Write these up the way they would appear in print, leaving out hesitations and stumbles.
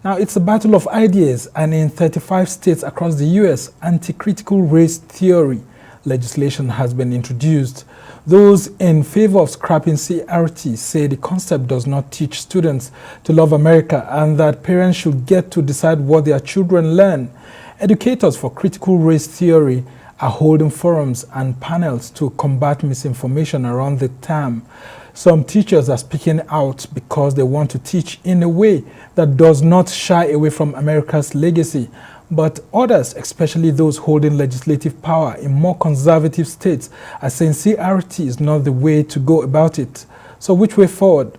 Now, it's a battle of ideas, and in 35 states across the U.S., anti-critical race theory legislation has been introduced. Those in favor of scrapping CRT say the concept does not teach students to love America and that parents should get to decide what their children learn. Educators for critical race theory are holding forums and panels to combat misinformation around the term. Some teachers are speaking out because they want to teach in a way that does not shy away from America's legacy. But others, especially those holding legislative power in more conservative states, are saying CRT is not the way to go about it. So which way forward?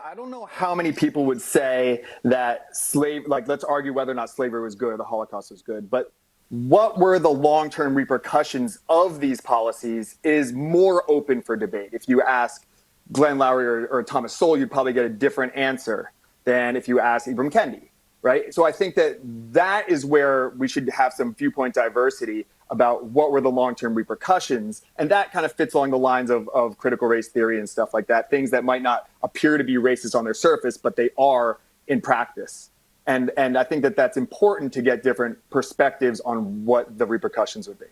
I don't know how many people would say that let's argue whether or not slavery was good or the Holocaust was good, but what were the long-term repercussions of these policies is more open for debate. If you ask Glenn Loury or Thomas Sowell, you'd probably get a different answer than if you ask Ibram Kendi, right? So I think that is where we should have some viewpoint diversity about what were the long-term repercussions. And that kind of fits along the lines of critical race theory and stuff like that, things that might not appear to be racist on their surface, but they are in practice. And I think that's important to get different perspectives on what the repercussions would be.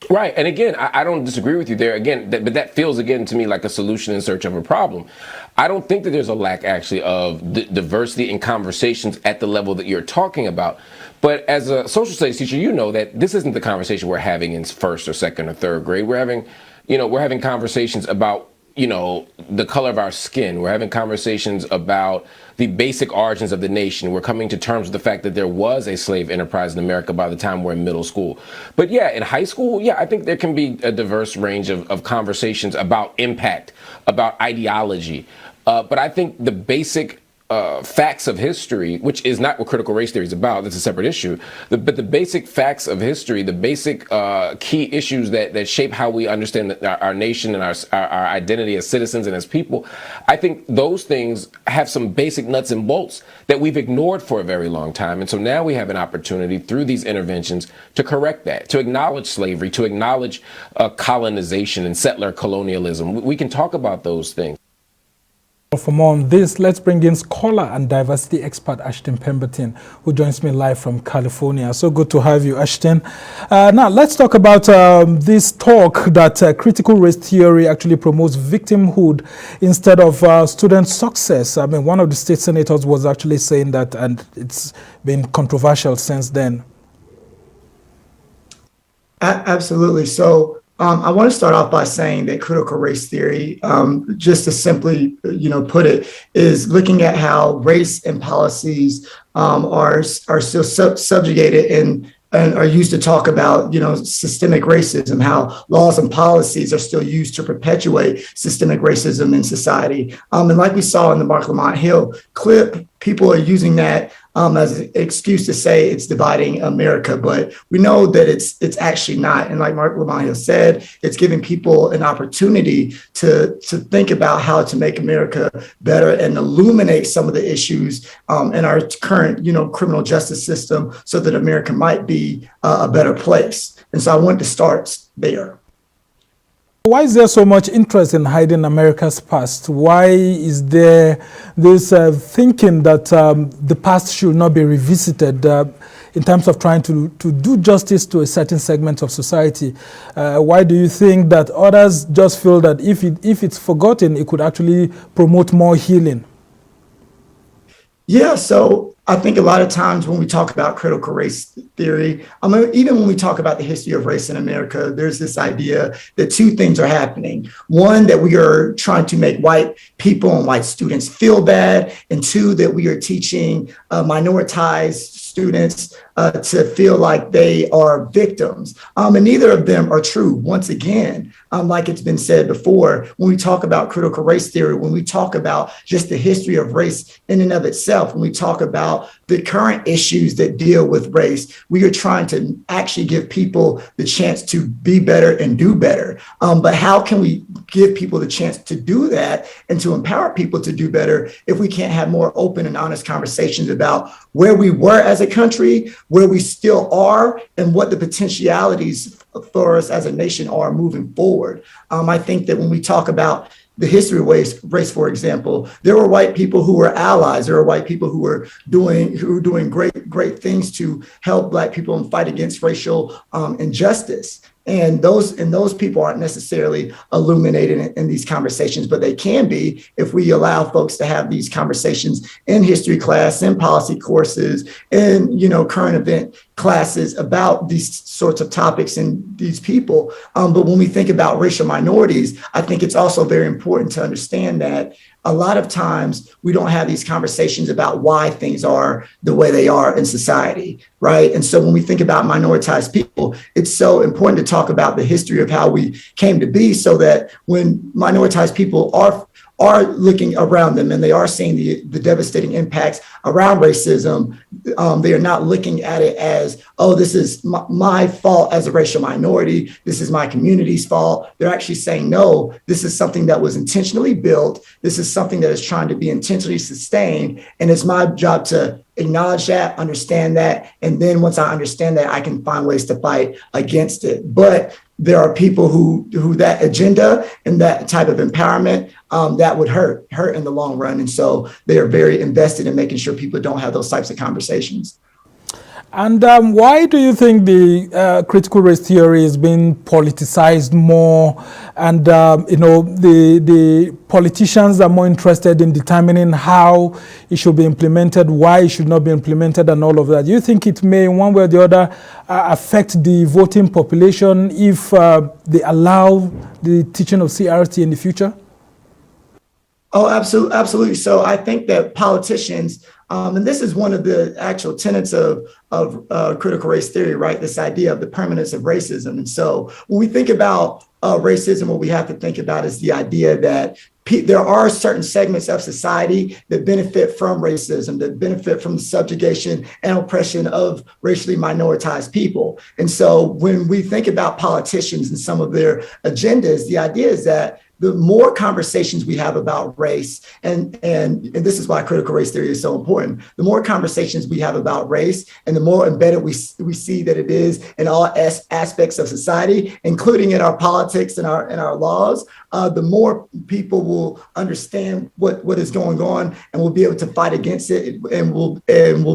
Right. And again, I don't disagree with you there. Again, but that feels, again, to me like a solution in search of a problem. I don't think that there's a lack, actually, of diversity in conversations at the level that you're talking about. But as a social studies teacher, you know that this isn't the conversation we're having in first or second or third grade. We're having conversations about the color of our skin. We're having conversations about the basic origins of the nation. We're coming to terms with the fact that there was a slave enterprise in America by the time we're in middle school. But yeah, in high school, I think there can be a diverse range of conversations about impact, about ideology. But I think the basic facts of history, which is not what critical race theory is about, that's a separate issue, but the basic facts of history, the basic key issues that shape how we understand our nation and our identity as citizens and as people, I think those things have some basic nuts and bolts that we've ignored for a very long time. And so now we have an opportunity through these interventions to correct that, to acknowledge slavery, to acknowledge colonization and settler colonialism. We can talk about those things. For more on this, let's bring in scholar and diversity expert Ashton Pemberton, who joins me live from California. So good to have you, Ashton. Now, let's talk about this talk that critical race theory actually promotes victimhood instead of student success. I mean, one of the state senators was actually saying that, and it's been controversial since then. Absolutely. So I want to start off by saying that critical race theory, just to simply, put it, is looking at how race and policies are still subjugated and are used to talk about, systemic racism, how laws and policies are still used to perpetuate systemic racism in society. And like we saw in the Mark Lamont Hill clip, people are using that as an excuse to say it's dividing America, but we know that it's actually not. And like Mark Lamont Hill said, it's giving people an opportunity to think about how to make America better and illuminate some of the issues in our current, criminal justice system so that America might be a better place. And so I want to start there. Why is there so much interest in hiding America's past? Why is there this thinking that the past should not be revisited in terms of trying to do justice to a certain segment of society? Why do you think that others just feel that if it's forgotten, it could actually promote more healing? Yeah, so I think a lot of times when we talk about critical race theory, even when we talk about the history of race in America, there's this idea that two things are happening. One, that we are trying to make white people and white students feel bad. And two, that we are teaching minoritized students to feel like they are victims. And neither of them are true. Once again, like it's been said before, when we talk about critical race theory, when we talk about just the history of race in and of itself, when we talk about the current issues that deal with race, we are trying to actually give people the chance to be better and do better. But how can we give people the chance to do that and to empower people to do better if we can't have more open and honest conversations about where we were as a country, where we still are, and what the potentialities for us as a nation are moving forward? I think that when we talk about the history of race, for example, there were white people who were allies. There were white people who were doing great things to help Black people and fight against racial injustice. And those people aren't necessarily illuminated in these conversations, but they can be if we allow folks to have these conversations in history class, in policy courses, in current event classes about these sorts of topics and these people. But when we think about racial minorities, I think it's also very important to understand that a lot of times we don't have these conversations about why things are the way they are in society, right? And so when we think about minoritized people, it's so important to talk about the history of how we came to be, so that when minoritized people are looking around them and they are seeing the devastating impacts around racism, they are not looking at it as, oh, this is my fault as a racial minority, this is my community's fault. They're actually saying, no, this is something that was intentionally built. This is something that is trying to be intentionally sustained. And it's my job to acknowledge that, understand that. And then once I understand that, I can find ways to fight against it. But there are people who that agenda and that type of empowerment, that would hurt in the long run. And so they are very invested in making sure people don't have those types of conversations. And why do you think the critical race theory is being politicized more, and the politicians are more interested in determining how it should be implemented, why it should not be implemented, and all of that? Do you think it may, in one way or the other, affect the voting population if they allow the teaching of CRT in the future? Oh, absolutely. So I think that politicians, and this is one of the actual tenets of critical race theory, right? This idea of the permanence of racism. And so when we think about racism, what we have to think about is the idea that there are certain segments of society that benefit from racism, that benefit from the subjugation and oppression of racially minoritized people. And so when we think about politicians and some of their agendas, the idea is that the more conversations we have about race, and this is why critical race theory is so important, the more conversations we have about race and the more embedded we see that it is in all aspects of society, including in our politics and our laws, the more people will understand what is going on and will be able to fight against it, and will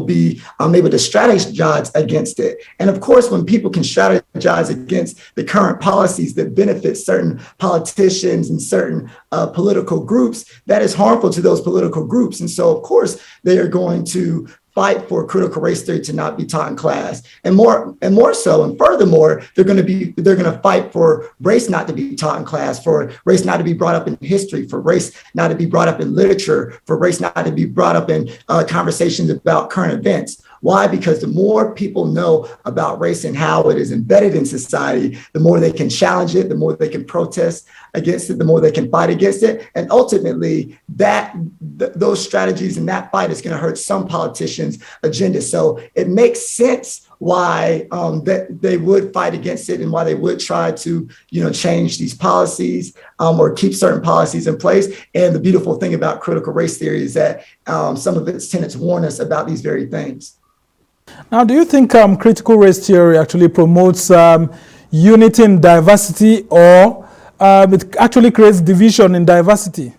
be able to strategize against it. And of course, when people can strategize against the current policies that benefit certain politicians and certain political groups, that is harmful to those political groups. And so, of course, they are going to fight for critical race theory to not be taught in class, and more so, and furthermore, they're going to fight for race not to be taught in class, for race not to be brought up in history, for race not to be brought up in literature, for race not to be brought up in conversations about current events. Why? Because the more people know about race and how it is embedded in society, the more they can challenge it, the more they can protest against it, the more they can fight against it. And ultimately, those strategies and that fight is going to hurt some politicians' agenda. So it makes sense why that they would fight against it and why they would try to change these policies or keep certain policies in place. And the beautiful thing about critical race theory is that some of its tenets warn us about these very things. Now, do you think critical race theory actually promotes unity in diversity, or it actually creates division in diversity?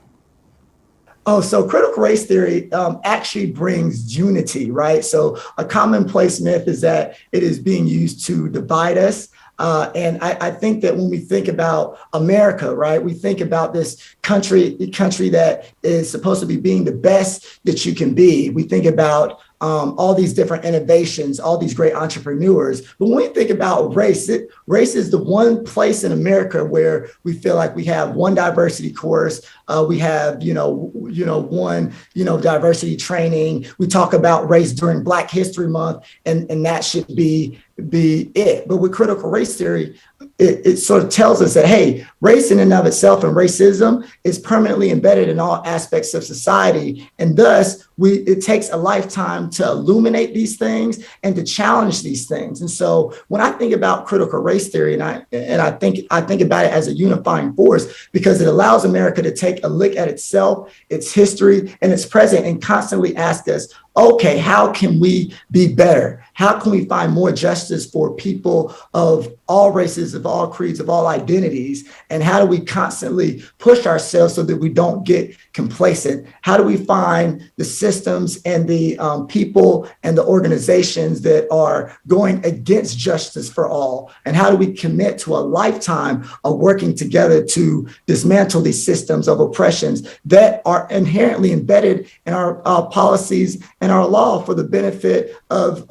Oh, so critical race theory actually brings unity, right? So a commonplace myth is that it is being used to divide us. And I think that when we think about America, right, we think about this country that is supposed to be being the best that you can be. We think about all these different innovations, all these great entrepreneurs. But when we think about race, race is the one place in America where we feel like we have one diversity course. We have, one, diversity training. We talk about race during Black History Month, and that should be it. But with critical race theory, it sort of tells us that, hey, race in and of itself and racism is permanently embedded in all aspects of society. And thus, it takes a lifetime to illuminate these things and to challenge these things. And so when I think about critical race theory, and I think about it as a unifying force, because it allows America to take a look at itself, its history, and its present, and constantly ask us, okay, how can we be better? How can we find more justice for people of all races, of all creeds, of all identities? And how do we constantly push ourselves so that we don't get complacent? How do we find the systems and the people and the organizations that are going against justice for all? And how do we commit to a lifetime of working together to dismantle these systems of oppressions that are inherently embedded in our policies and our law for the benefit of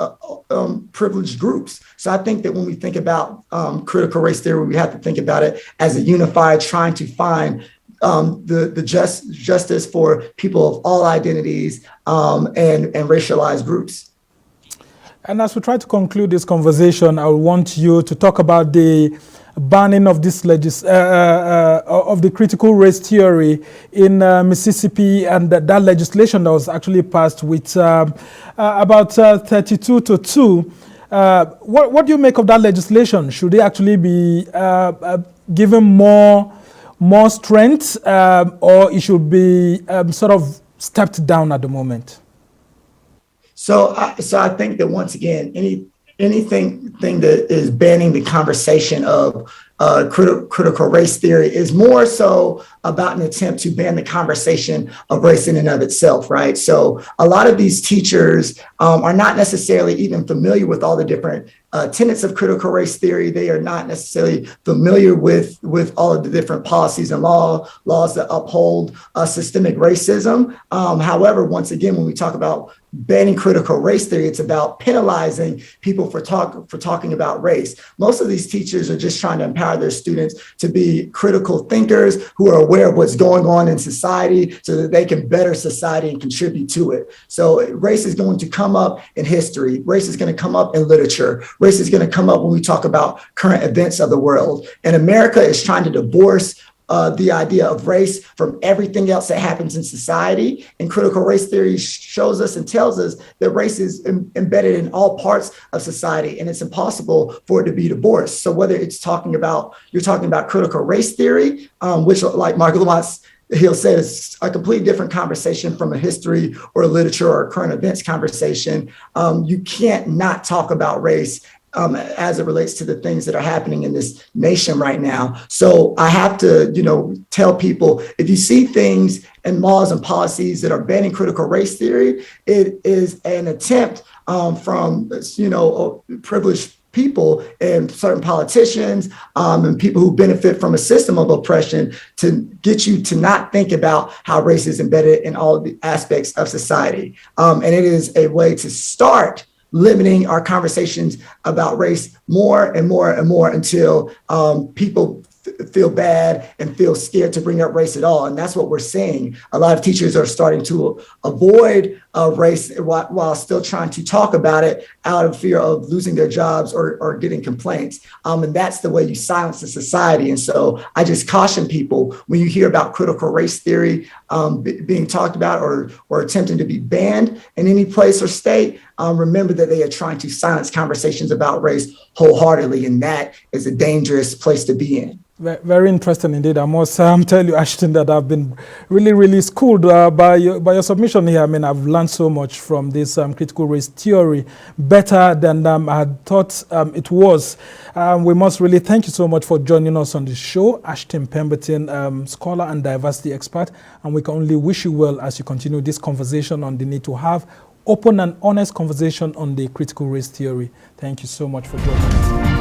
privileged groups? So I think that when we think about critical race theory, we have to think about it as a unified, trying to find the justice for people of all identities and racialized groups. And as we try to conclude this conversation, I want you to talk about the banning of this of the critical race theory in Mississippi, and that legislation that was actually passed with about 32 to 2. What do you make of that legislation? Should it actually be given more strength, or it should be sort of stepped down at the moment? So I think that once again, anything that is banning the conversation of critical race theory is more so about an attempt to ban the conversation of race in and of itself, right? So a lot of these teachers are not necessarily even familiar with all the different tenets of critical race theory. They are not necessarily familiar with all of the different policies and laws that uphold systemic racism. However, once again, when we talk about banning critical race theory, it's about penalizing people for talking about race. Most of these teachers are just trying to empower their students to be critical thinkers who are aware of what's going on in society so that they can better society and contribute to it. So race is going to come up in history. Race is going to come up in literature. Race is going to come up when we talk about current events of the world. And America is trying to divorce the idea of race from everything else that happens in society. And critical race theory shows us and tells us that race is embedded in all parts of society, and it's impossible for it to be divorced. So whether it's you're talking about critical race theory, which, like Mark Lamont, he'll say it's a completely different conversation from a history or a literature or a current events conversation. You can't not talk about race as it relates to the things that are happening in this nation right now. So I have to, tell people, if you see things and laws and policies that are banning critical race theory, it is an attempt from, privileged people and certain politicians and people who benefit from a system of oppression to get you to not think about how race is embedded in all of the aspects of society. And it is a way to start limiting our conversations about race more and more and more until people feel bad and feel scared to bring up race at all. And that's what we're seeing. A lot of teachers are starting to avoid race while still trying to talk about it out of fear of losing their jobs or getting complaints. And that's the way you silence the society. And so I just caution people, when you hear about critical race theory being talked about or attempting to be banned in any place or state, remember that they are trying to silence conversations about race wholeheartedly. And that is a dangerous place to be in. Very interesting indeed. I must tell you, Ashton, that I've been really, really schooled by your submission here. I mean, I've learned so much from this critical race theory, better than I had thought it was. We must really thank you so much for joining us on the show, Ashton Pemberton, scholar and diversity expert. And we can only wish you well as you continue this conversation on the need to have open and honest conversation on the critical race theory. Thank you so much for joining us.